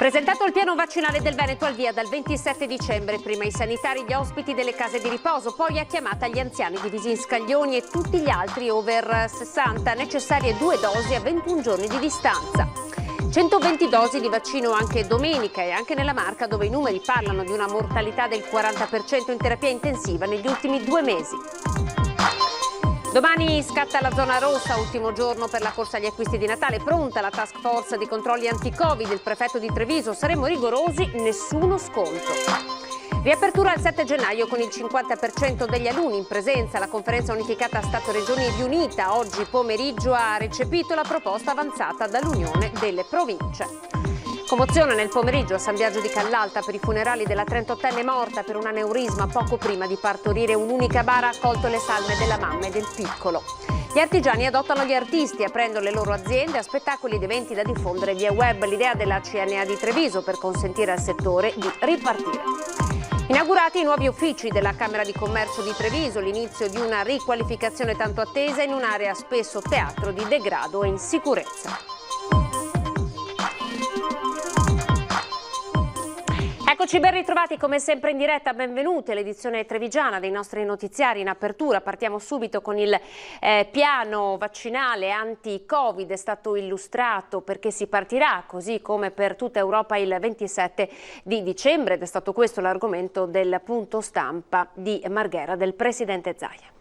Presentato il piano vaccinale del Veneto al via dal 27 dicembre, prima i sanitari, gli ospiti delle case di riposo, poi a chiamata gli anziani divisi in scaglioni e tutti gli altri over 60, necessarie 2 dosi a 21 giorni di distanza. 120 dosi di vaccino anche domenica e anche nella Marca, dove i numeri parlano di una mortalità del 40% in terapia intensiva negli ultimi 2 mesi. Domani scatta la zona rossa, ultimo giorno per la corsa agli acquisti di Natale, pronta la task force di controlli anti-Covid, il prefetto di Treviso, saremo rigorosi, nessuno sconto. Riapertura il 7 gennaio con il 50% degli alunni in presenza, la conferenza unificata Stato-Regioni riunita oggi pomeriggio ha recepito la proposta avanzata dall'Unione delle Province. Commozione nel pomeriggio a San Biagio di Callalta per i funerali della 38enne morta per un aneurisma poco prima di partorire. Un'unica bara ha accolto le salme della mamma e del piccolo. Gli artigiani adottano gli artisti aprendo le loro aziende a spettacoli ed eventi da diffondere via web. L'idea della CNA di Treviso per consentire al settore di ripartire. Inaugurati i nuovi uffici della Camera di Commercio di Treviso, l'inizio di una riqualificazione tanto attesa in un'area spesso teatro di degrado e insicurezza. Eccoci, ben ritrovati come sempre in diretta, benvenuti all'edizione trevigiana dei nostri notiziari. In apertura partiamo subito con il piano vaccinale anti-Covid, è stato illustrato perché si partirà così come per tutta Europa il 27 di dicembre ed è stato questo l'argomento del punto stampa di Marghera del Presidente Zaia.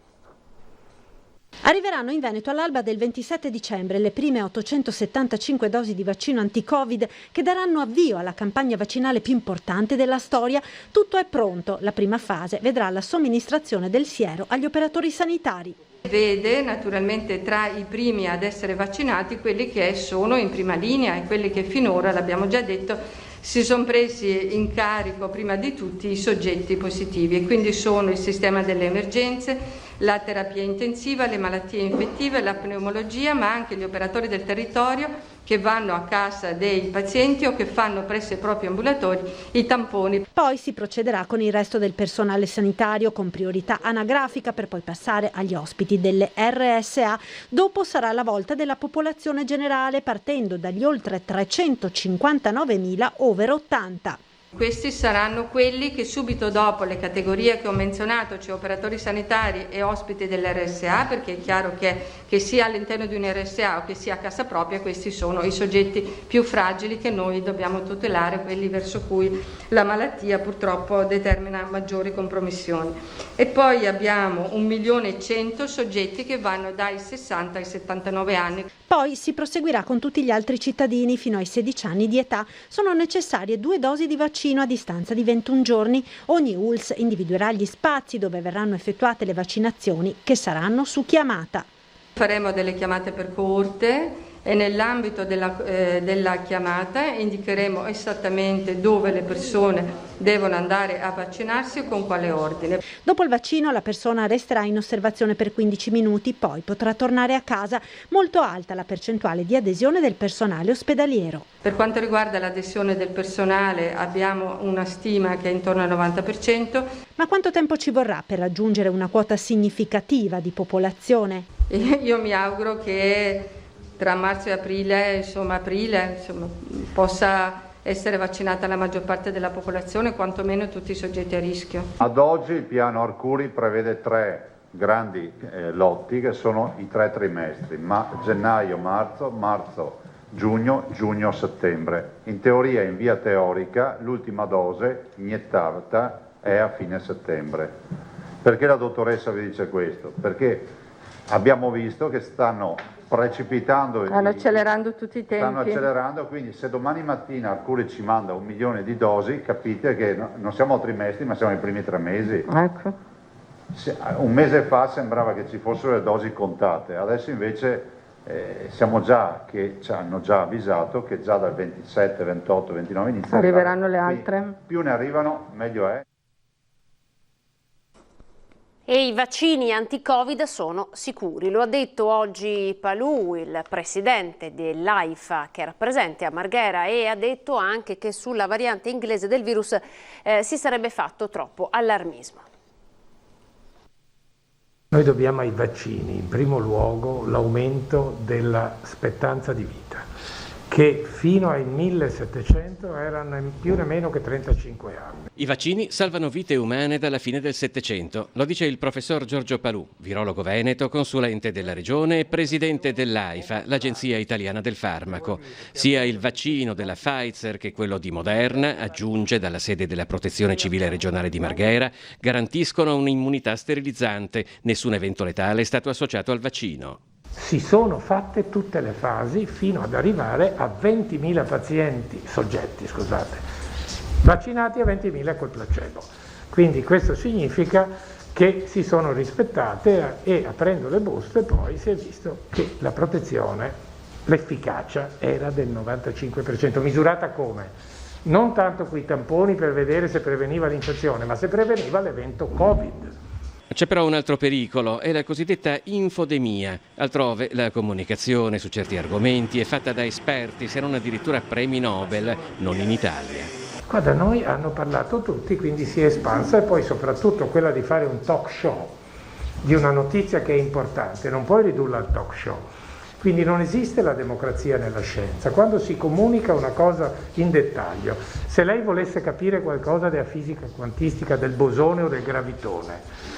Arriveranno in Veneto all'alba del 27 dicembre le prime 875 dosi di vaccino anti-Covid che daranno avvio alla campagna vaccinale più importante della storia. Tutto è pronto. La prima fase vedrà la somministrazione del siero agli operatori sanitari. Vede naturalmente tra i primi ad essere vaccinati quelli che sono in prima linea e quelli che finora, l'abbiamo già detto, si sono presi in carico prima di tutti i soggetti positivi e quindi sono il sistema delle emergenze, la terapia intensiva, le malattie infettive, la pneumologia, ma anche gli operatori del territorio che vanno a casa dei pazienti o che fanno presso i propri ambulatori i tamponi. Poi si procederà con il resto del personale sanitario con priorità anagrafica per poi passare agli ospiti delle RSA. Dopo sarà la volta della popolazione generale partendo dagli oltre 359.000 over 80. Questi saranno quelli che subito dopo le categorie che ho menzionato, cioè operatori sanitari e ospiti dell'RSA, perché è chiaro che sia all'interno di un RSA o che sia a casa propria, questi sono i soggetti più fragili che noi dobbiamo tutelare, quelli verso cui la malattia purtroppo determina maggiori compromissioni. E poi abbiamo 1.100.000 soggetti che vanno dai 60 ai 79 anni. Poi si proseguirà con tutti gli altri cittadini fino ai 16 anni di età. Sono necessarie 2 dosi di vaccino a distanza di 21 giorni. Ogni ULSS individuerà gli spazi dove verranno effettuate le vaccinazioni che saranno su chiamata. Faremo delle chiamate per coorte e nell'ambito della chiamata indicheremo esattamente dove le persone devono andare a vaccinarsi e con quale ordine. Dopo il vaccino la persona resterà in osservazione per 15 minuti, poi potrà tornare a casa. Molto alta la percentuale di adesione del personale ospedaliero. Per quanto riguarda l'adesione del personale abbiamo una stima che è intorno al 90%. Ma quanto tempo ci vorrà per raggiungere una quota significativa di popolazione? Io mi auguro che tra marzo e aprile, possa essere vaccinata la maggior parte della popolazione, quantomeno tutti i soggetti a rischio. Ad oggi il piano Arcuri prevede 3 grandi lotti che sono i 3 trimestri, gennaio-marzo, giugno-settembre. In teoria, in via teorica, l'ultima dose iniettata è a fine settembre. Perché la dottoressa vi dice questo? Perché abbiamo visto che stanno precipitando, stanno accelerando tutti i tempi. Stanno accelerando, quindi se domani mattina Arcuri ci manda 1 milione di dosi, capite che non siamo a trimestri ma siamo ai primi 3 mesi. Ecco. Un mese fa sembrava che ci fossero le dosi contate, adesso invece siamo già che ci hanno già avvisato che già dal 27, 28, 29 inizia arriveranno le altre. Più ne arrivano meglio è. E i vaccini anti-Covid sono sicuri, lo ha detto oggi Palù, il presidente dell'AIFA che era presente a Marghera, e ha detto anche che sulla variante inglese del virus si sarebbe fatto troppo allarmismo. Noi dobbiamo ai vaccini in primo luogo l'aumento della spettanza di vita, che fino ai 1700 erano più o meno che 35 anni. I vaccini salvano vite umane dalla fine del Settecento, lo dice il professor Giorgio Palù, virologo veneto, consulente della regione e presidente dell'AIFA, l'Agenzia Italiana del Farmaco. Sia il vaccino della Pfizer che quello di Moderna, aggiunge dalla sede della Protezione Civile regionale di Marghera, garantiscono un'immunità sterilizzante. Nessun evento letale è stato associato al vaccino. Si sono fatte tutte le fasi fino ad arrivare a 20.000 soggetti, vaccinati e 20.000 col placebo. Quindi questo significa che si sono rispettate e aprendo le buste poi si è visto che la protezione, l'efficacia era del 95%. Misurata come? Non tanto coi tamponi per vedere se preveniva l'infezione, ma se preveniva l'evento Covid. C'è però un altro pericolo, è la cosiddetta infodemia. Altrove la comunicazione su certi argomenti è fatta da esperti, se non addirittura premi Nobel, non in Italia. Qua da noi hanno parlato tutti, quindi si è espansa, e poi soprattutto quella di fare un talk show di una notizia che è importante, non puoi ridurla al talk show. Quindi non esiste la democrazia nella scienza. Quando si comunica una cosa in dettaglio, se lei volesse capire qualcosa della fisica quantistica, del bosone o del gravitone,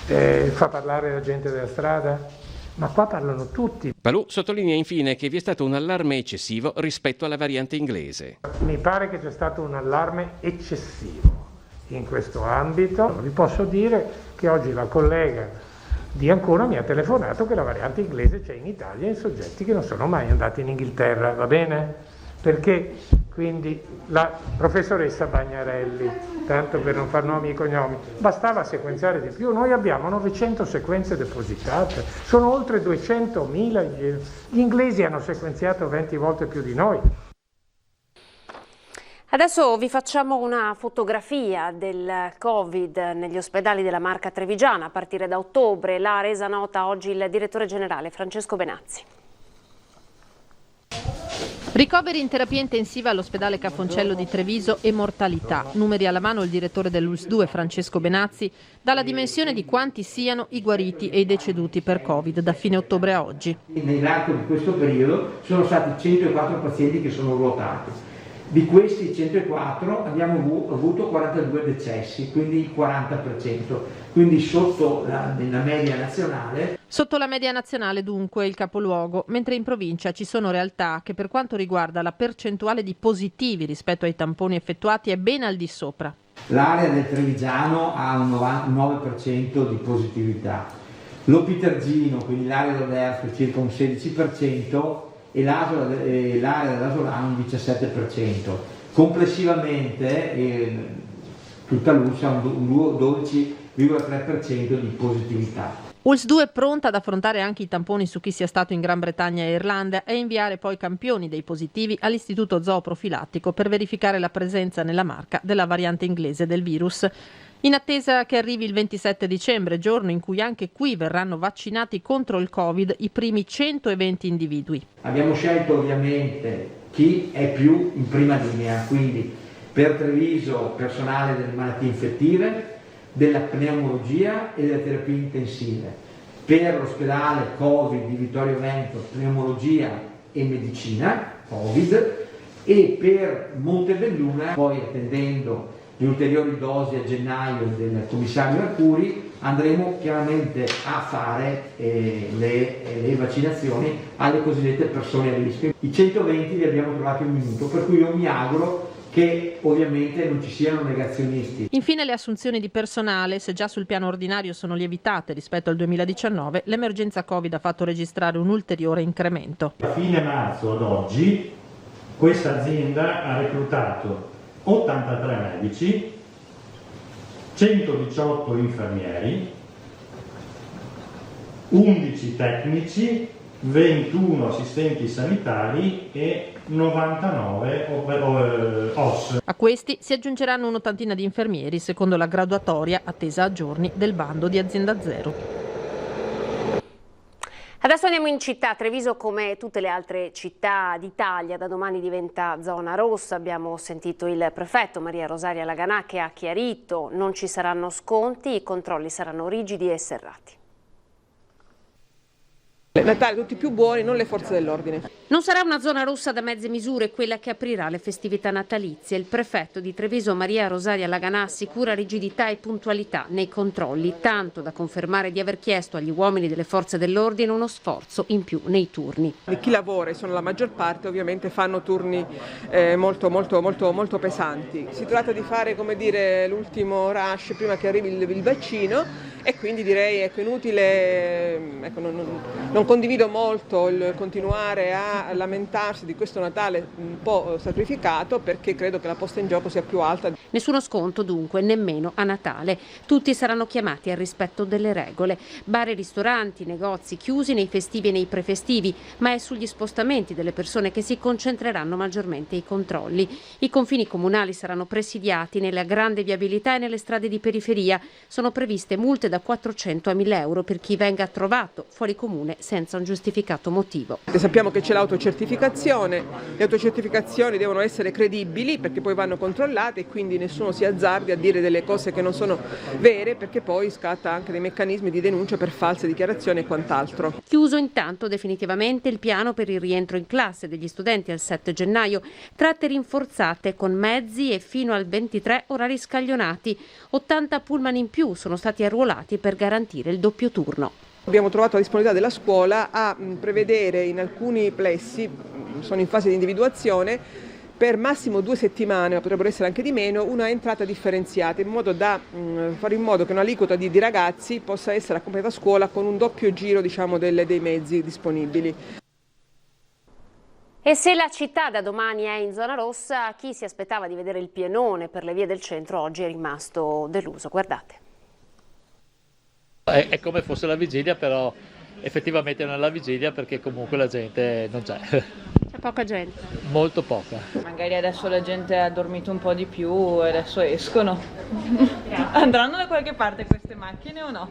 fa parlare la gente della strada? Ma qua parlano tutti. Palù sottolinea infine che vi è stato un allarme eccessivo rispetto alla variante inglese. Mi pare che c'è stato un allarme eccessivo in questo ambito. Vi posso dire che oggi la collega di Ancona mi ha telefonato che la variante inglese c'è in Italia in soggetti che non sono mai andati in Inghilterra, va bene? Perché quindi la professoressa Bagnarelli, tanto per non far nomi e cognomi, bastava sequenziare di più. Noi abbiamo 900 sequenze depositate, sono oltre 200.000, gli inglesi hanno sequenziato 20 volte più di noi. Adesso vi facciamo una fotografia del Covid negli ospedali della Marca Trevigiana a partire da ottobre. L'ha resa nota oggi il direttore generale Francesco Benazzi. Ricoveri in terapia intensiva all'ospedale Cafoncello di Treviso e mortalità. Numeri alla mano il direttore dell'ULSS 2 Francesco Benazzi dà la dimensione di quanti siano i guariti e i deceduti per Covid da fine ottobre a oggi. Nell'arco di questo periodo sono stati 104 pazienti che sono ruotati. Di questi 104 abbiamo avuto 42 decessi, quindi il 40%, quindi sotto la media nazionale. Sotto la media nazionale dunque il capoluogo, mentre in provincia ci sono realtà che per quanto riguarda la percentuale di positivi rispetto ai tamponi effettuati è ben al di sopra. L'area del Trevigiano ha un 99% di positività, l'Opitergino, quindi l'area dell'Oderzo, circa un 16%, e l'area dell'Asolano un 17%. Complessivamente tutta l'ULSS ha un 12,3% di positività. ULSS 2 è pronta ad affrontare anche i tamponi su chi sia stato in Gran Bretagna e Irlanda e inviare poi campioni dei positivi all'Istituto Zooprofilattico per verificare la presenza nella Marca della variante inglese del virus. In attesa che arrivi il 27 dicembre, giorno in cui anche qui verranno vaccinati contro il Covid i primi 120 individui. Abbiamo scelto ovviamente chi è più in prima linea, quindi per Treviso personale delle malattie infettive, della pneumologia e delle terapie intensive. Per l'ospedale Covid di Vittorio Veneto, pneumologia e medicina Covid, e per Montebelluna, poi attendendo le ulteriori dosi a gennaio del commissario Arcuri, andremo chiaramente a fare le vaccinazioni alle cosiddette persone a rischio. I 120 li abbiamo trovati un minuto, per cui io mi auguro che ovviamente non ci siano negazionisti. Infine le assunzioni di personale, se già sul piano ordinario sono lievitate rispetto al 2019, l'emergenza Covid ha fatto registrare un ulteriore incremento. A fine marzo ad oggi questa azienda ha reclutato 83 medici, 118 infermieri, 11 tecnici, 21 assistenti sanitari e 99 OS. A questi si aggiungeranno un'ottantina di infermieri secondo la graduatoria attesa a giorni del bando di Azienda Zero. Adesso andiamo in città. Treviso, come tutte le altre città d'Italia, da domani diventa zona rossa. Abbiamo sentito il prefetto Maria Rosaria Laganà che ha chiarito: non ci saranno sconti, i controlli saranno rigidi e serrati. Natale tutti più buoni, non le forze dell'ordine. Non sarà una zona rossa da mezze misure quella che aprirà le festività natalizie. Il prefetto di Treviso, Maria Rosaria Laganà, assicura rigidità e puntualità nei controlli, tanto da confermare di aver chiesto agli uomini delle forze dell'ordine uno sforzo in più nei turni. E chi lavora, e sono la maggior parte, ovviamente fanno turni molto pesanti. Si tratta di fare, come dire, l'ultimo rush prima che arrivi il vaccino, e quindi direi inutile, non condivido molto il continuare a lamentarsi di questo Natale un po' sacrificato, perché credo che la posta in gioco sia più alta. Nessuno sconto dunque, nemmeno a Natale. Tutti saranno chiamati al rispetto delle regole. Bar e ristoranti, negozi chiusi nei festivi e nei prefestivi, ma è sugli spostamenti delle persone che si concentreranno maggiormente i controlli. I confini comunali saranno presidiati nella grande viabilità e nelle strade di periferia. Sono previste multe da 400 a 1.000 euro per chi venga trovato fuori comune senza un giustificato motivo. Sappiamo che c'è l'autocertificazione, le autocertificazioni devono essere credibili perché poi vanno controllate, e quindi nessuno si azzardi a dire delle cose che non sono vere, perché poi scatta anche dei meccanismi di denuncia per false dichiarazioni e quant'altro. Chiuso intanto definitivamente il piano per il rientro in classe degli studenti al 7 gennaio, tratte rinforzate con mezzi e fino al 23 orari scaglionati. 80 pullman in più sono stati arruolati per garantire il doppio turno. Abbiamo trovato la disponibilità della scuola a prevedere in alcuni plessi, sono in fase di individuazione, per massimo 2 settimane, ma potrebbero essere anche di meno, una entrata differenziata, in modo da fare in modo che un'aliquota di ragazzi possa essere accompagnata a scuola con un doppio giro, dei mezzi disponibili. E se la città da domani è in zona rossa, chi si aspettava di vedere il pienone per le vie del centro oggi è rimasto deluso. Guardate. È come fosse la vigilia, però effettivamente non è la vigilia, perché comunque la gente non c'è. C'è poca gente. Molto poca. Magari adesso la gente ha dormito un po' di più e adesso escono. Andranno da qualche parte queste macchine o no?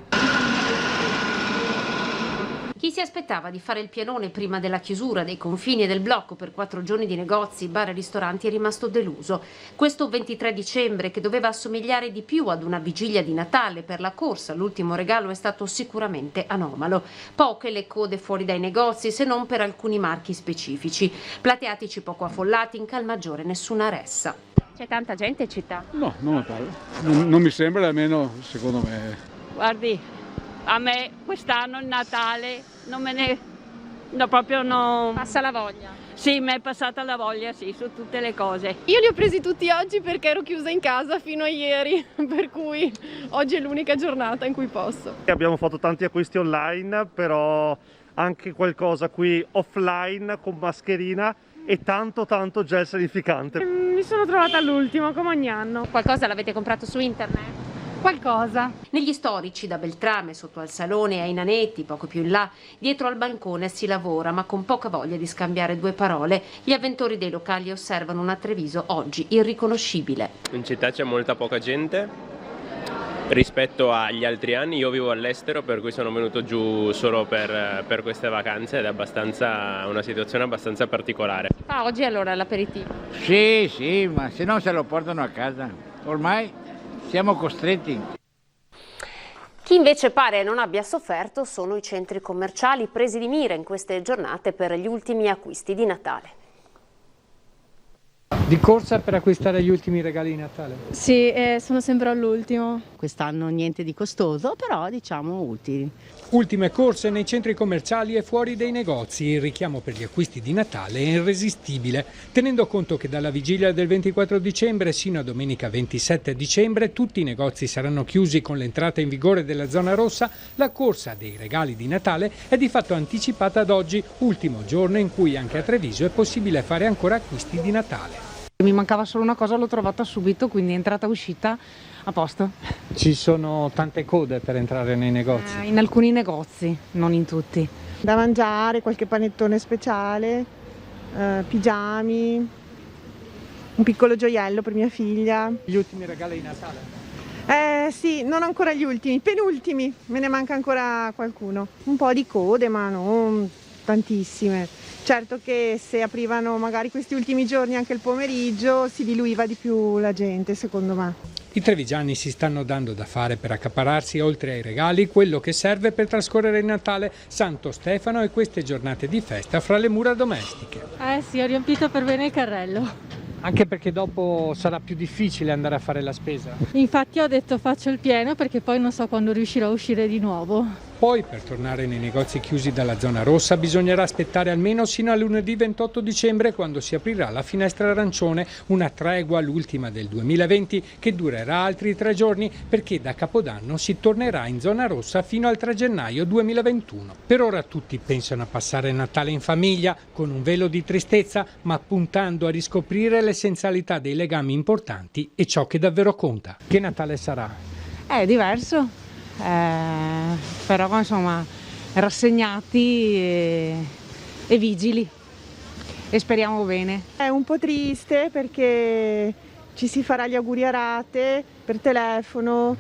Chi si aspettava di fare il pienone prima della chiusura dei confini e del blocco per 4 giorni di negozi, bar e ristoranti è rimasto deluso. Questo 23 dicembre, che doveva assomigliare di più ad una vigilia di Natale per la corsa, l'ultimo regalo è stato sicuramente anomalo. Poche le code fuori dai negozi, se non per alcuni marchi specifici. Plateatici poco affollati, in Calmaggiore nessuna ressa. C'è tanta gente in città? No, non mi pare. Non mi sembra, almeno secondo me. Guardi, a me quest'anno il Natale non me ne... No, proprio no... Passa la voglia? Sì, mi è passata la voglia, sì, su tutte le cose. Io li ho presi tutti oggi perché ero chiusa in casa fino a ieri, per cui oggi è l'unica giornata in cui posso. Abbiamo fatto tanti acquisti online, però anche qualcosa qui offline con mascherina e tanto gel sanificante. Mi sono trovata all'ultimo, come ogni anno. Qualcosa l'avete comprato su internet? Qualcosa. Negli storici da Beltrame, sotto al Salone e ai Nanetti, poco più in là, dietro al bancone si lavora, ma con poca voglia di scambiare due parole. Gli avventori dei locali osservano una Treviso oggi irriconoscibile. In città c'è molta poca gente rispetto agli altri anni. Io vivo all'estero, per cui sono venuto giù solo per queste vacanze ed è una situazione abbastanza particolare. Ah, oggi allora l'aperitivo? Sì, ma se no se lo portano a casa. Ormai siamo costretti. Chi invece pare non abbia sofferto sono i centri commerciali presi di mira in queste giornate per gli ultimi acquisti di Natale. Di corsa per acquistare gli ultimi regali di Natale? Sì, sono sempre all'ultimo. Quest'anno niente di costoso, però diciamo utili. Ultime corse nei centri commerciali e fuori dai negozi. Il richiamo per gli acquisti di Natale è irresistibile, tenendo conto che dalla vigilia del 24 dicembre sino a domenica 27 dicembre tutti i negozi saranno chiusi con l'entrata in vigore della zona rossa. La corsa dei regali di Natale è di fatto anticipata ad oggi, ultimo giorno in cui anche a Treviso è possibile fare ancora acquisti di Natale. Mi mancava solo una cosa, l'ho trovata subito, quindi entrata uscita a posto. Ci sono tante code per entrare nei negozi? In alcuni negozi, non in tutti. Da mangiare, qualche panettone speciale, pigiami, un piccolo gioiello per mia figlia. Gli ultimi regali di Natale? Sì, non ancora gli ultimi, penultimi, me ne manca ancora qualcuno. Un po' di code, ma non tantissime. Certo che se aprivano magari questi ultimi giorni anche il pomeriggio si diluiva di più la gente, secondo me. I trevigiani si stanno dando da fare per accaparrarsi, oltre ai regali, quello che serve per trascorrere il Natale, Santo Stefano e queste giornate di festa fra le mura domestiche. Sì, ho riempito per bene il carrello. Anche perché dopo sarà più difficile andare a fare la spesa. Infatti ho detto faccio il pieno perché poi non so quando riuscirò a uscire di nuovo. Poi per tornare nei negozi chiusi dalla zona rossa bisognerà aspettare almeno sino a lunedì 28 dicembre quando si aprirà la finestra arancione, una tregua, l'ultima del 2020, che durerà altri 3 giorni perché da Capodanno si tornerà in zona rossa fino al 3 gennaio 2021. Per ora tutti pensano a passare Natale in famiglia con un velo di tristezza, ma puntando a riscoprire l'essenzialità dei legami importanti e ciò che davvero conta. Che Natale sarà? È diverso. Però insomma rassegnati e vigili e speriamo bene. È un po' triste perché ci si farà gli auguri a rate per telefono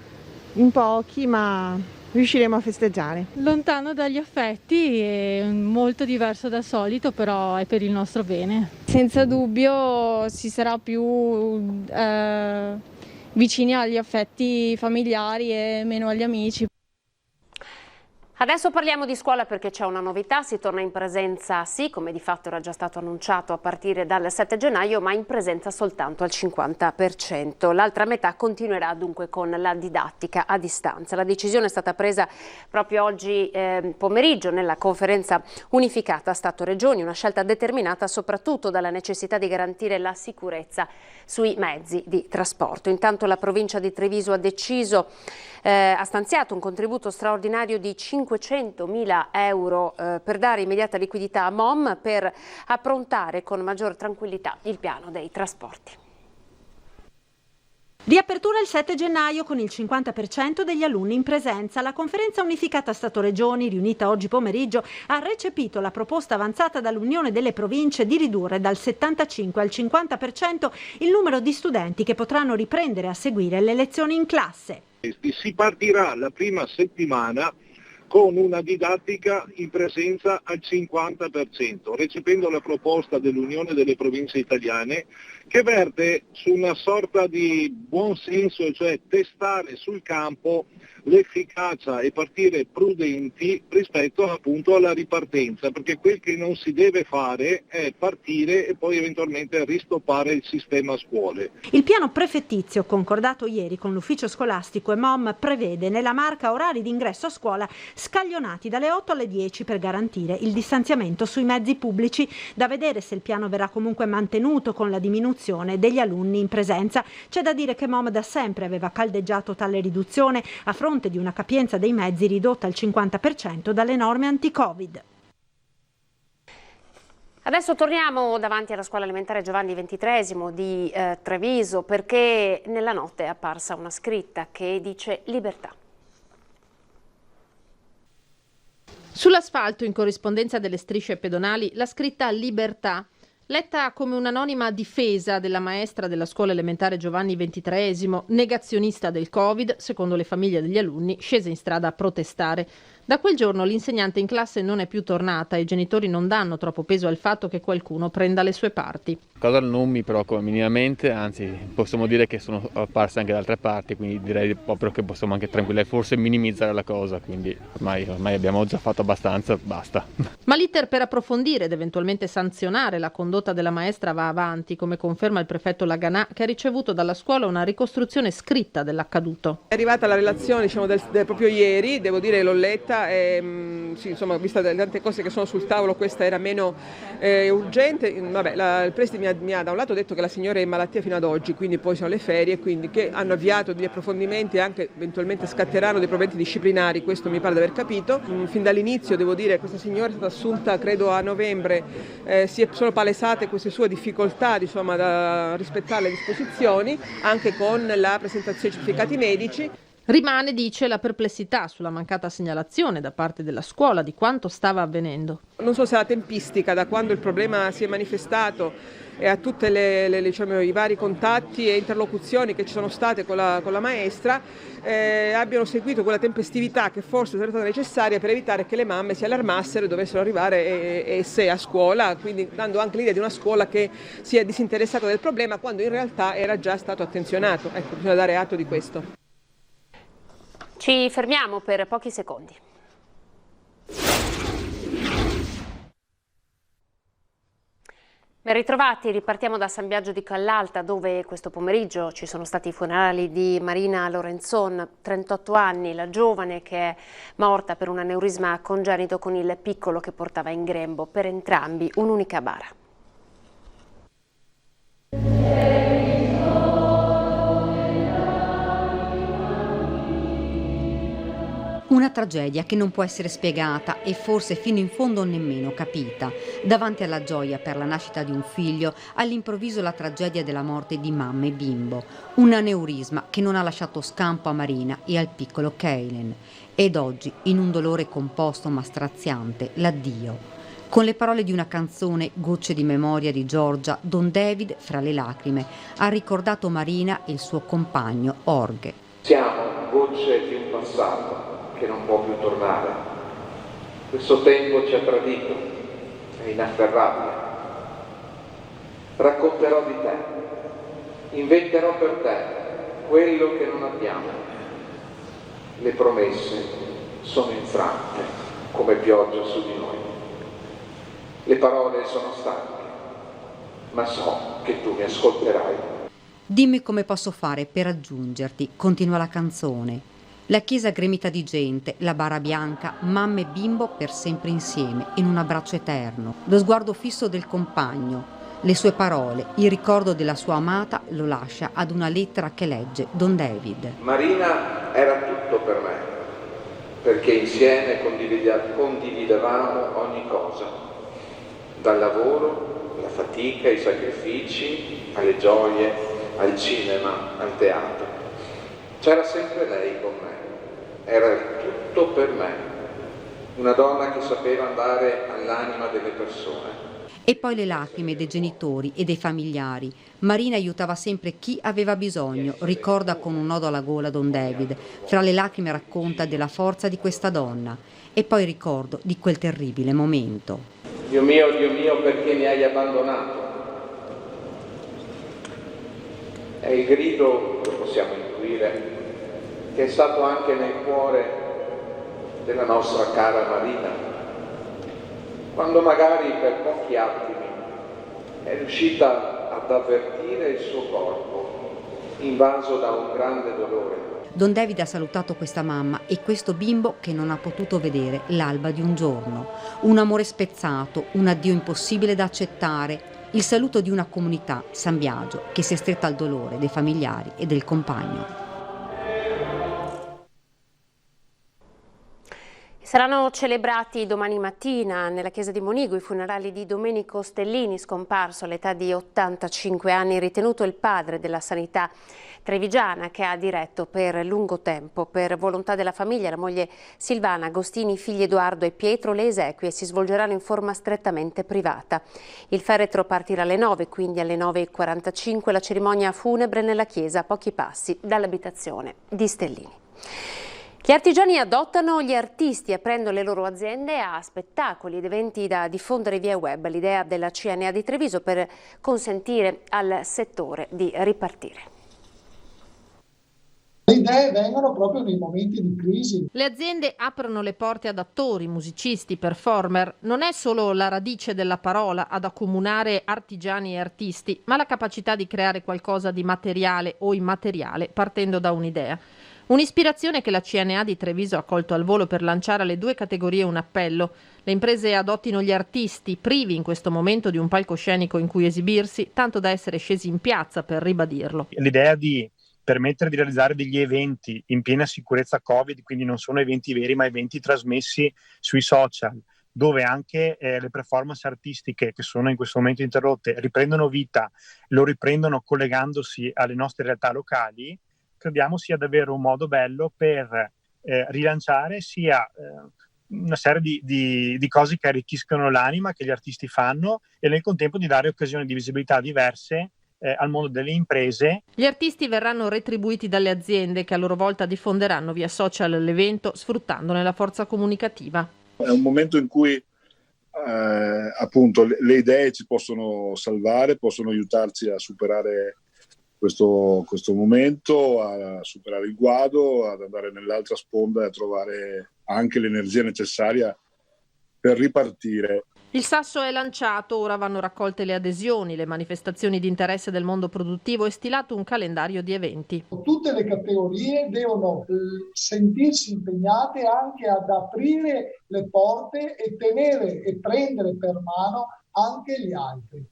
in pochi, ma riusciremo a festeggiare. Lontano dagli affetti e molto diverso dal solito, però è per il nostro bene. Senza dubbio si sarà più vicini agli affetti familiari e meno agli amici. Adesso parliamo di scuola perché c'è una novità, si torna in presenza sì, come di fatto era già stato annunciato a partire dal 7 gennaio, ma in presenza soltanto al 50%. L'altra metà continuerà dunque con la didattica a distanza. La decisione è stata presa proprio oggi pomeriggio nella conferenza unificata Stato-Regioni, una scelta determinata soprattutto dalla necessità di garantire la sicurezza sui mezzi di trasporto. Intanto la provincia di Treviso ha stanziato un contributo straordinario di 500.000 euro per dare immediata liquidità a MOM per approntare con maggior tranquillità il piano dei trasporti. Riapertura il 7 gennaio con il 50% degli alunni in presenza. La conferenza unificata Stato-Regioni, riunita oggi pomeriggio, ha recepito la proposta avanzata dall'Unione delle Province di ridurre dal 75 al 50% il numero di studenti che potranno riprendere a seguire le lezioni in classe. Si partirà la prima settimana con una didattica in presenza al 50%, recependo la proposta dell'Unione delle Province Italiane che verte su una sorta di buon senso, cioè testare sul campo l'efficacia e partire prudenti rispetto appunto alla ripartenza, perché quel che non si deve fare è partire e poi eventualmente ristoppare il sistema scuole. Il piano prefettizio concordato ieri con l'ufficio scolastico e MOM prevede nella Marca orari di ingresso a scuola scaglionati dalle 8 alle 10 per garantire il distanziamento sui mezzi pubblici. Da vedere se il piano verrà comunque mantenuto con la diminuzione degli alunni in presenza. C'è da dire che MOM da sempre aveva caldeggiato tale riduzione a fronte di una capienza dei mezzi ridotta al 50% dalle norme anti-Covid. Adesso torniamo davanti alla scuola elementare Giovanni XXIII di Treviso perché nella notte è apparsa una scritta che dice libertà. Sull'asfalto, in corrispondenza delle strisce pedonali, la scritta libertà, letta come un'anonima difesa della maestra della scuola elementare Giovanni XXIII, negazionista del Covid, secondo le famiglie degli alunni, scese in strada a protestare. Da quel giorno l'insegnante in classe non è più tornata e i genitori non danno troppo peso al fatto che qualcuno prenda le sue parti. Cosa non mi preoccupa minimamente, anzi possiamo dire che sono apparse anche da altre parti, quindi direi proprio che possiamo anche tranquillare, forse minimizzare la cosa, quindi ormai abbiamo già fatto abbastanza, basta. Ma l'iter per approfondire ed eventualmente sanzionare la condotta della maestra va avanti, come conferma il prefetto Laganà, che ha ricevuto dalla scuola una ricostruzione scritta dell'accaduto. È arrivata la relazione del proprio ieri, devo dire che l'ho letta e sì, insomma, vista le tante cose che sono sul tavolo, questa era meno urgente. Vabbè, il preside mi ha da un lato detto che la signora è in malattia fino ad oggi, quindi poi sono le ferie, quindi che hanno avviato degli approfondimenti e anche eventualmente scatteranno dei provvedimenti disciplinari, questo mi pare di aver capito. Fin dall'inizio devo dire che questa signora è stata assunta credo a novembre, sono palesate queste sue difficoltà da rispettare le disposizioni, anche con la presentazione dei certificati medici. Rimane, dice, la perplessità sulla mancata segnalazione da parte della scuola di quanto stava avvenendo. Non so se la tempistica, da quando il problema si è manifestato e a tutti i vari contatti e interlocuzioni che ci sono state con la maestra, abbiano seguito quella tempestività che forse sarebbe stata necessaria per evitare che le mamme si allarmassero e dovessero arrivare esse a scuola, quindi dando anche l'idea di una scuola che si è disinteressata del problema quando in realtà era già stato attenzionato. Ecco, bisogna dare atto di questo. Ci fermiamo per pochi secondi. Ben ritrovati, ripartiamo da San Biagio di Callalta, dove questo pomeriggio ci sono stati i funerali di Marina Lorenzon, 38 anni, la giovane che è morta per un aneurisma congenito con il piccolo che portava in grembo, per entrambi un'unica bara. Una tragedia che non può essere spiegata e forse fino in fondo nemmeno capita. Davanti alla gioia per la nascita di un figlio, all'improvviso la tragedia della morte di mamma e bimbo. Un aneurisma che non ha lasciato scampo a Marina e al piccolo Kaylen. Ed oggi, in un dolore composto ma straziante, l'addio. Con le parole di una canzone, Gocce di memoria di Giorgia, Don David, fra le lacrime, ha ricordato Marina e il suo compagno, Orge. Siamo gocce di un passato che non può più tornare. Questo tempo ci ha tradito, è inafferrabile. Racconterò di te, inventerò per te quello che non abbiamo. Le promesse sono infrante come pioggia su di noi. Le parole sono stanche, ma so che tu mi ascolterai. Dimmi come posso fare per raggiungerti, continua la canzone. La chiesa gremita di gente, la bara bianca, mamma e bimbo per sempre insieme, in un abbraccio eterno. Lo sguardo fisso del compagno, le sue parole, il ricordo della sua amata lo lascia ad una lettera che legge Don David. Marina era tutto per me, perché insieme condividevamo ogni cosa, dal lavoro, la fatica, i sacrifici, alle gioie, al cinema, al teatro. C'era sempre lei con me, era tutto per me, una donna che sapeva andare all'anima delle persone. E poi le lacrime dei genitori e dei familiari. Marina aiutava sempre chi aveva bisogno, ricorda con un nodo alla gola Don David. Fra le lacrime racconta della forza di questa donna. E poi ricordo di quel terribile momento. Dio mio, perché mi hai abbandonato? È il grido che possiamo intuire, che è stato anche nel cuore della nostra cara Marina, quando magari per pochi attimi è riuscita ad avvertire il suo corpo invaso da un grande dolore. Don David ha salutato questa mamma e questo bimbo che non ha potuto vedere l'alba di un giorno. Un amore spezzato, un addio impossibile da accettare, il saluto di una comunità, San Biagio, che si è stretta al dolore dei familiari e del compagno. Saranno celebrati domani mattina nella chiesa di Monigo i funerali di Domenico Stellini, scomparso all'età di 85 anni, ritenuto il padre della sanità trevigiana, che ha diretto per lungo tempo. Per volontà della famiglia, la moglie Silvana, Agostini, i figli Edoardo e Pietro, le esequie si svolgeranno in forma strettamente privata. Il feretro partirà alle 9, quindi alle 9:45 la cerimonia funebre nella chiesa, a pochi passi dall'abitazione di Stellini. Gli artigiani adottano gli artisti, aprendo le loro aziende a spettacoli ed eventi da diffondere via web. L'idea della CNA di Treviso per consentire al settore di ripartire. Le idee vengono proprio nei momenti di crisi. Le aziende aprono le porte ad attori, musicisti, performer. Non è solo la radice della parola ad accomunare artigiani e artisti, ma la capacità di creare qualcosa di materiale o immateriale partendo da un'idea. Un'ispirazione che la CNA di Treviso ha colto al volo per lanciare alle due categorie un appello. Le imprese adottino gli artisti, privi in questo momento di un palcoscenico in cui esibirsi, tanto da essere scesi in piazza per ribadirlo. L'idea di permettere di realizzare degli eventi in piena sicurezza Covid, quindi non sono eventi veri ma eventi trasmessi sui social, dove anche le performance artistiche che sono in questo momento interrotte riprendono vita, lo riprendono collegandosi alle nostre realtà locali, crediamo sia davvero un modo bello per rilanciare sia una serie di cose che arricchiscono l'anima che gli artisti fanno e nel contempo di dare occasioni di visibilità diverse al mondo delle imprese. Gli artisti verranno retribuiti dalle aziende che a loro volta diffonderanno via social l'evento sfruttandone la forza comunicativa. È un momento in cui appunto le idee ci possono salvare, possono aiutarci a superare questo momento, a superare il guado, ad andare nell'altra sponda e a trovare anche l'energia necessaria per ripartire. Il sasso è lanciato, ora vanno raccolte le adesioni, le manifestazioni di interesse del mondo produttivo e stilato un calendario di eventi. Tutte le categorie devono sentirsi impegnate anche ad aprire le porte e tenere e prendere per mano anche gli altri.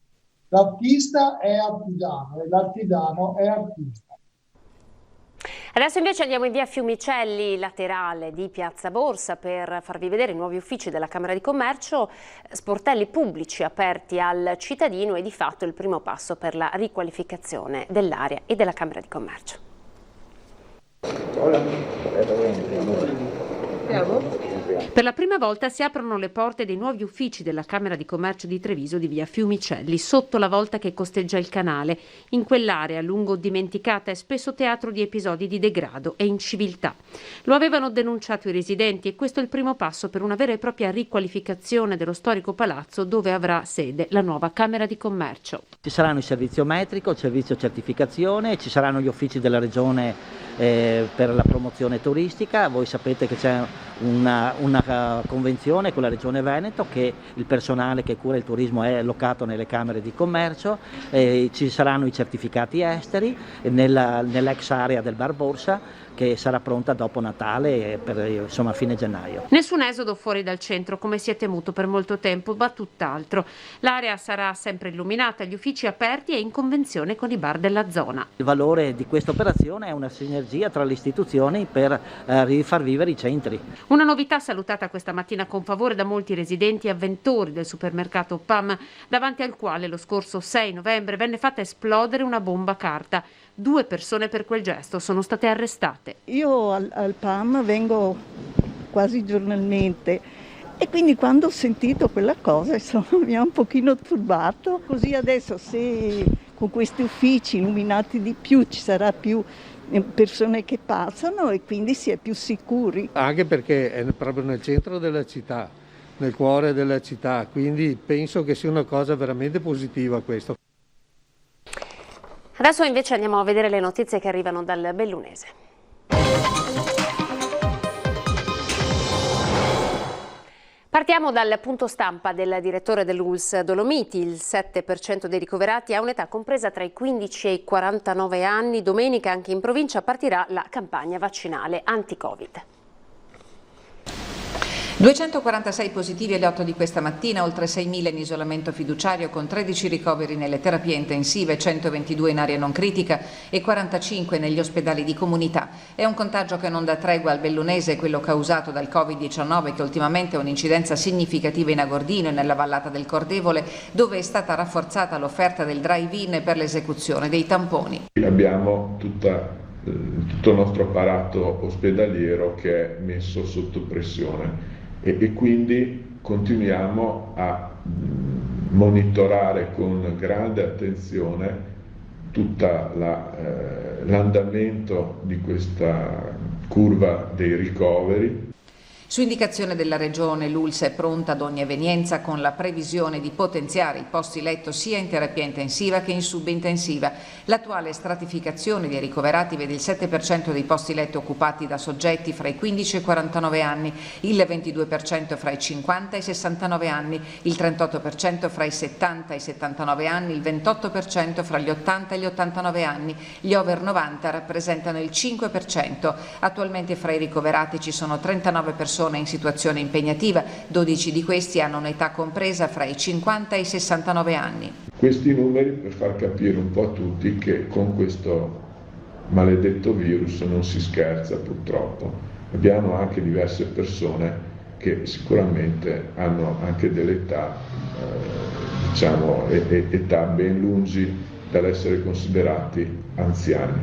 L'artista è artigiano e l'artigiano è artista. Adesso invece andiamo in via Fiumicelli, laterale di Piazza Borsa, per farvi vedere i nuovi uffici della Camera di Commercio, sportelli pubblici aperti al cittadino e di fatto il primo passo per la riqualificazione dell'area e della Camera di Commercio. Per la prima volta si aprono le porte dei nuovi uffici della Camera di Commercio di Treviso di via Fiumicelli, sotto la volta che costeggia il canale. In quell'area, a lungo dimenticata, è spesso teatro di episodi di degrado e inciviltà. Lo avevano denunciato i residenti e questo è il primo passo per una vera e propria riqualificazione dello storico palazzo dove avrà sede la nuova Camera di Commercio. Ci saranno il servizio metrico, il servizio certificazione, ci saranno gli uffici della Regione per la promozione turistica. Voi sapete che c'è una convenzione con la Regione Veneto che il personale che cura il turismo è allocato nelle camere di commercio, ci saranno i certificati esteri nell'ex area del Bar Borsa che sarà pronta dopo Natale per fine gennaio. Nessun esodo fuori dal centro come si è temuto per molto tempo, ma tutt'altro. L'area sarà sempre illuminata, gli uffici aperti e in convenzione con i bar della zona. Il valore di questa operazione è una sinergia tra le istituzioni per rifar vivere i centri. Una novità salutata questa mattina con favore da molti residenti e avventori del supermercato PAM, davanti al quale lo scorso 6 novembre venne fatta esplodere una bomba carta. 2 persone per quel gesto sono state arrestate. Io al PAM vengo quasi giornalmente e quindi quando ho sentito quella cosa mi ha un pochino turbato. Così adesso se con questi uffici illuminati di più ci sarà più persone che passano e quindi si è più sicuri. Anche perché è proprio nel centro della città, nel cuore della città, quindi penso che sia una cosa veramente positiva questo. Adesso invece andiamo a vedere le notizie che arrivano dal Bellunese. Partiamo dal punto stampa del direttore dell'ULSS Dolomiti. Il 7% dei ricoverati ha un'età compresa tra i 15 e i 49 anni. Domenica anche in provincia partirà la campagna vaccinale anti-Covid. 246 positivi alle 8 di questa mattina, oltre 6.000 in isolamento fiduciario con 13 ricoveri nelle terapie intensive, 122 in area non critica e 45 negli ospedali di comunità. È un contagio che non dà tregua al Bellunese, quello causato dal Covid-19 che ultimamente ha un'incidenza significativa in Agordino e nella vallata del Cordevole, dove è stata rafforzata l'offerta del drive-in per l'esecuzione dei tamponi. Abbiamo tutto il nostro apparato ospedaliero che è messo sotto pressione. E quindi continuiamo a monitorare con grande attenzione tutto l'andamento di questa curva dei ricoveri. Su indicazione della Regione, l'ULSS è pronta ad ogni evenienza con la previsione di potenziare i posti letto sia in terapia intensiva che in subintensiva. L'attuale stratificazione dei ricoverati vede il 7% dei posti letto occupati da soggetti fra i 15 e i 49 anni, il 22% fra i 50 e i 69 anni, il 38% fra i 70 e i 79 anni, il 28% fra gli 80 e gli 89 anni. Gli over 90 rappresentano il 5%. Attualmente fra i ricoverati ci sono 39 persone in situazione impegnativa, 12 di questi hanno un'età compresa fra i 50 e i 69 anni. Questi numeri per far capire un po' a tutti che con questo maledetto virus non si scherza purtroppo. Abbiamo anche diverse persone che sicuramente hanno anche delle età, età ben lungi dall'essere considerati anziani.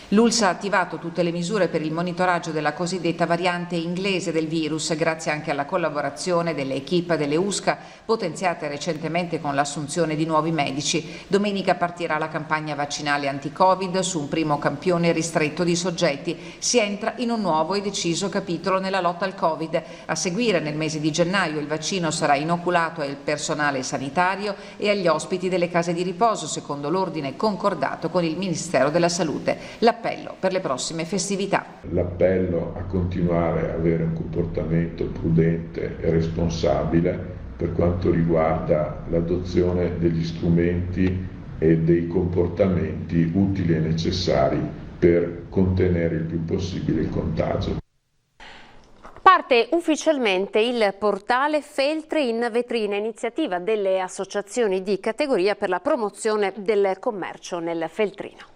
L'ULSS ha attivato tutte le misure per il monitoraggio della cosiddetta variante inglese del virus, grazie anche alla collaborazione delle equip delle USCA, potenziate recentemente con l'assunzione di nuovi medici. Domenica partirà la campagna vaccinale anti-Covid su un primo campione ristretto di soggetti. Si entra in un nuovo e deciso capitolo nella lotta al Covid. A seguire, nel mese di gennaio, il vaccino sarà inoculato al personale sanitario e agli ospiti delle case di riposo, secondo l'ordine concordato con il Ministero della Salute. L'appello per le prossime festività. L'appello a continuare a avere un comportamento prudente e responsabile per quanto riguarda l'adozione degli strumenti e dei comportamenti utili e necessari per contenere il più possibile il contagio. Parte ufficialmente il portale Feltre in vetrina, iniziativa delle associazioni di categoria per la promozione del commercio nel feltrino.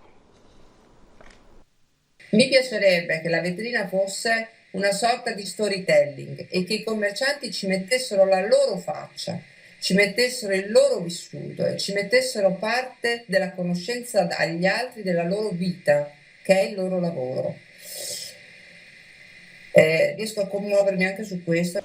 Mi piacerebbe che la vetrina fosse una sorta di storytelling e che i commercianti ci mettessero la loro faccia, ci mettessero il loro vissuto e ci mettessero parte della conoscenza agli altri della loro vita, che è il loro lavoro. Riesco a commuovermi anche su questo.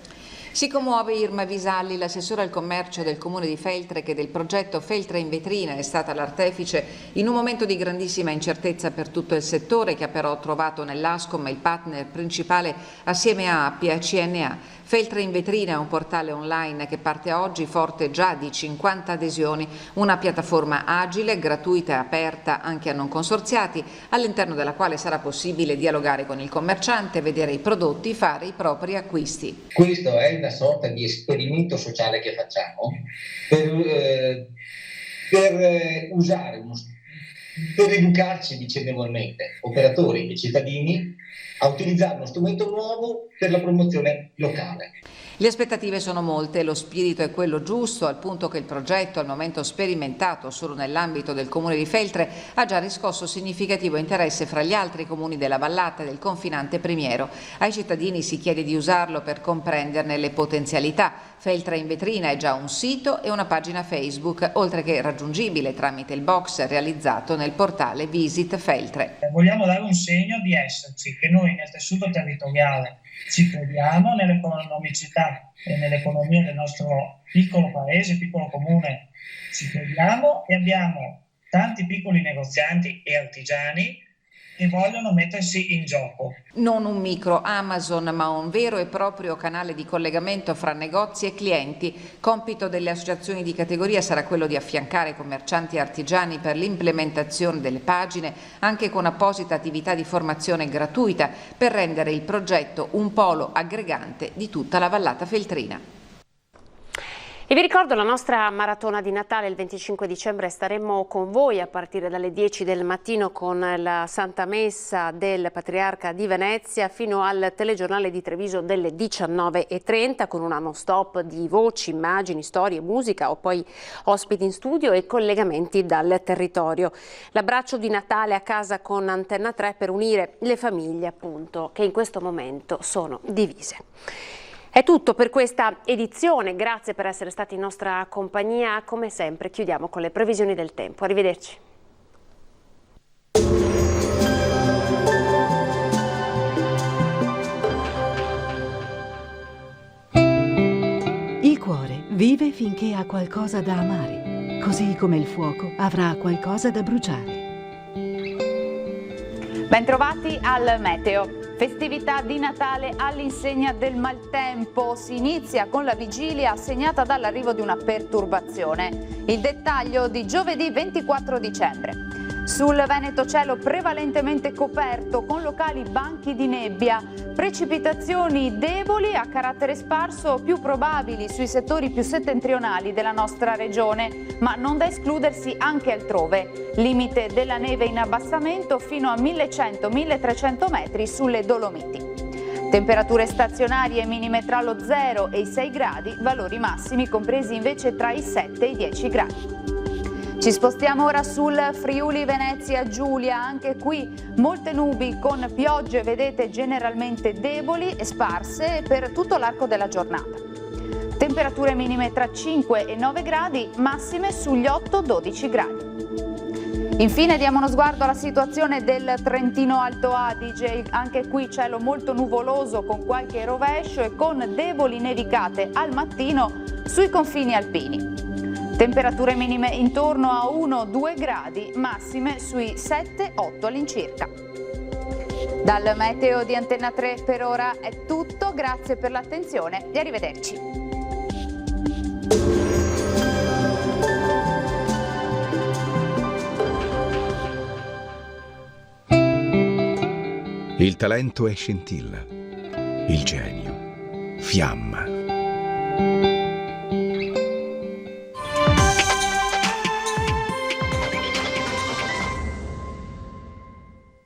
Si commuove Irma Visalli, l'assessore al commercio del comune di Feltre, che del progetto Feltre in vetrina è stata l'artefice in un momento di grandissima incertezza per tutto il settore, che ha però trovato nell'Ascom il partner principale assieme a API e CNA. Feltre in vetrina è un portale online che parte oggi forte già di 50 adesioni, una piattaforma agile, gratuita e aperta anche a non consorziati, all'interno della quale sarà possibile dialogare con il commerciante, vedere i prodotti, fare i propri acquisti. Questo è una sorta di esperimento sociale che facciamo per usare, per educarci vicendevolmente, operatori e cittadini, a utilizzare uno strumento nuovo per la promozione locale. Le aspettative sono molte, lo spirito è quello giusto, al punto che il progetto, al momento sperimentato solo nell'ambito del comune di Feltre, ha già riscosso significativo interesse fra gli altri comuni della vallata e del confinante Primiero. Ai cittadini si chiede di usarlo per comprenderne le potenzialità. Feltre in vetrina è già un sito e una pagina Facebook, oltre che raggiungibile tramite il box realizzato nel portale Visit Feltre. Vogliamo dare un segno di esserci, che noi nel tessuto territoriale ci crediamo, nell'economicità e nell'economia del nostro piccolo paese, piccolo comune, ci crediamo e abbiamo tanti piccoli negozianti e artigiani che vogliono mettersi in gioco. Non un micro Amazon, ma un vero e proprio canale di collegamento fra negozi e clienti. Compito delle associazioni di categoria sarà quello di affiancare commercianti e artigiani per l'implementazione delle pagine, anche con apposita attività di formazione gratuita, per rendere il progetto un polo aggregante di tutta la vallata feltrina. E vi ricordo la nostra maratona di Natale il 25 dicembre, staremo con voi a partire dalle 10 del mattino con la Santa Messa del Patriarca di Venezia fino al telegiornale di Treviso delle 19:30 con una non-stop di voci, immagini, storie, musica o poi ospiti in studio e collegamenti dal territorio. L'abbraccio di Natale a casa con Antenna 3 per unire le famiglie appunto che in questo momento sono divise. È tutto per questa edizione, grazie per essere stati in nostra compagnia. Come sempre chiudiamo con le previsioni del tempo. Arrivederci. Il cuore vive finché ha qualcosa da amare, così come il fuoco avrà qualcosa da bruciare. Bentrovati al Meteo. Festività di Natale all'insegna del maltempo. Si inizia con la vigilia segnata dall'arrivo di una perturbazione. Il dettaglio di giovedì 24 dicembre. Sul Veneto cielo prevalentemente coperto con locali banchi di nebbia. Precipitazioni deboli a carattere sparso più probabili sui settori più settentrionali della nostra regione, ma non da escludersi anche altrove. Limite della neve in abbassamento fino a 1100-1300 metri sulle Dolomiti. Temperature stazionarie minime tra lo 0 e i 6 gradi, valori massimi compresi invece tra i 7 e i 10 gradi. Ci spostiamo ora sul Friuli Venezia Giulia, anche qui molte nubi con piogge, vedete, generalmente deboli e sparse per tutto l'arco della giornata. Temperature minime tra 5 e 9 gradi, massime sugli 8-12 gradi. Infine diamo uno sguardo alla situazione del Trentino Alto Adige, anche qui cielo molto nuvoloso con qualche rovescio e con deboli nevicate al mattino sui confini alpini. Temperature minime intorno a 1-2 gradi, massime sui 7-8 all'incirca. Dal meteo di Antenna 3 per ora è tutto, grazie per l'attenzione e arrivederci. Il talento è scintilla, il genio, fiamma.